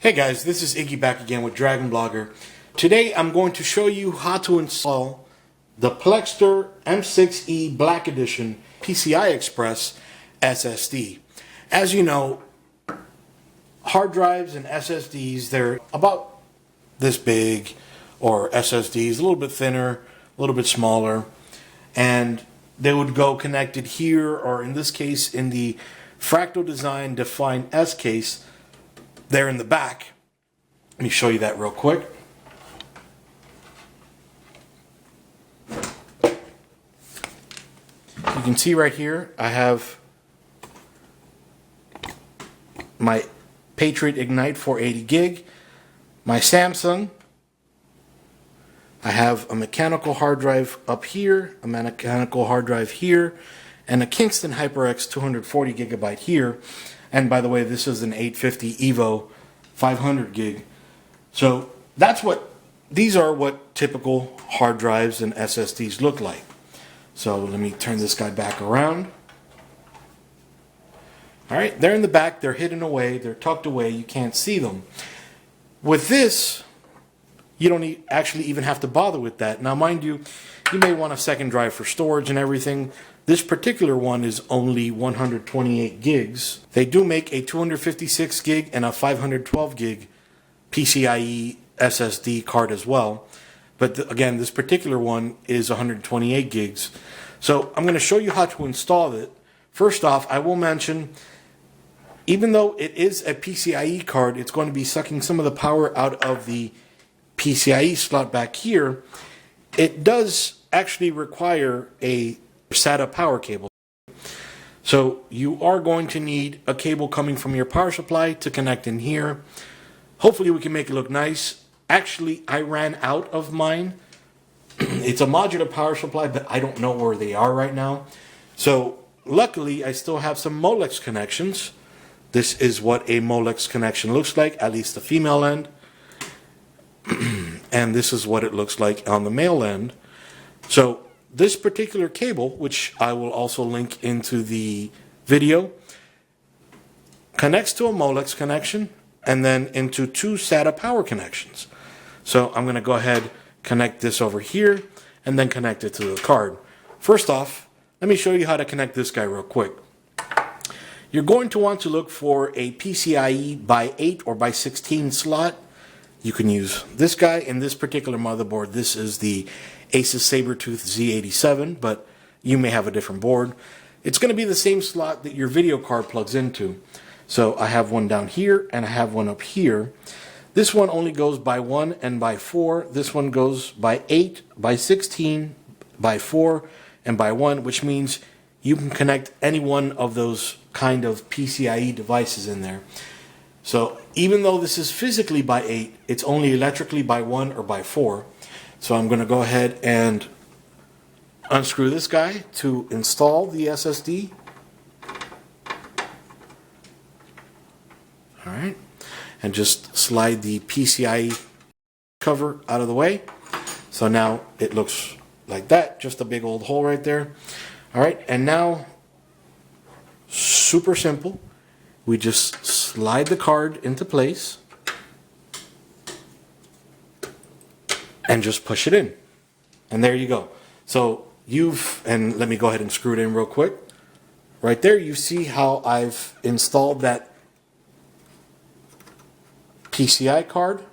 Hey guys, this is Iggy back again with Dragon Blogger. Today I'm going to show you how to install the Plextor M6e Black Edition PCI Express SSD. As you know, hard drives and SSDs, they're about this big, or SSDs, a little bit thinner, a little bit smaller, and they would go connected here, or in this case, in the Fractal Design Define S case, there in the back. Let me show you that real quick. You can see right here, I have my Patriot Ignite 480 gig, my Samsung. I have a mechanical hard drive up here, a mechanical hard drive here, and a Kingston HyperX 240 gigabyte here. And by the way, this is an 850 Evo 500 gig. So these are what typical hard drives and SSDs look like. So let me turn this guy back around. All right, they're in the back, they're hidden away, they're tucked away, you can't see them. With this, you don't actually even have to bother with that. Now mind you, you may want a second drive for storage and everything. This particular one is only 128 gigs. They do make a 256 gig and a 512 gig PCI-E SSD card as well. But again, this particular one is 128 gigs. So I'm going to show you how to install it. First off, I will mention, even though it is a PCI-E card, it's going to be sucking some of the power out of the PCI-E slot back here. It does actually require a SATA power cable. So you are going to need a cable coming from your power supply to connect in here. Hopefully we can make it look nice. Actually, I ran out of mine. It's a modular power supply, but I don't know where they are right now. So luckily, I still have some Molex connections. This is what a Molex connection looks like, at least the female end. And this is what it looks like on the male end. So this particular cable, which I will also link into the video, connects to a Molex connection and then into two SATA power connections. So I'm going to go ahead, connect this over here, and then connect it to the card. First off, let me show you how to connect this guy real quick. You're going to want to look for a PCIe by 8 or by 16 slot. You can use this guy. In this particular motherboard, this is the Asus Sabertooth Z87, but you may have a different board. It's going to be the same slot that your video card plugs into. So I have one down here and I have one up here. This one only goes by 1 and by 4. This one goes by 8, by 16, by 4, and by 1, which means you can connect any one of those kind of PCIe devices in there. So even though this is physically by 8, it's only electrically by 1 or by 4. So I'm going to go ahead and unscrew this guy to install the SSD. All right. And just slide the PCIe cover out of the way. So now it looks like that, just a big old hole right there. All right, and now, super simple. We just slide the card into place and just push it in. And there you go. So and let me go ahead and screw it in real quick. Right there, you see how I've installed that PCI card.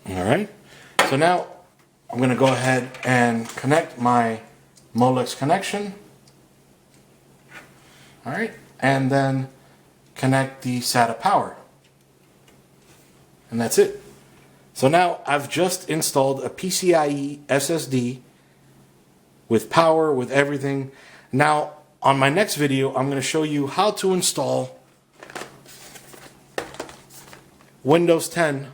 All right. So now I'm going to go ahead and connect my Molex connection. All right. And then connect the SATA power. And that's it. So now I've just installed a PCIe SSD with power, with everything. Now, on my next video, I'm going to show you how to install Windows 10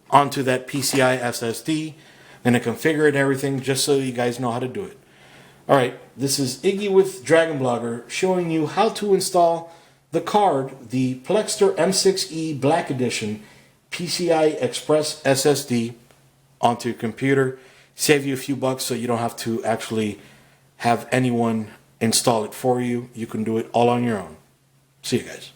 onto that PCI SSD. I'm going to configure it and everything just so you guys know how to do it. Alright, this is Iggy with Dragon Blogger showing you how to install the card, the Plextor M6e Black Edition PCI Express SSD onto your computer. Save you a few bucks so you don't have to actually have anyone install it for you. You can do it all on your own. See you guys.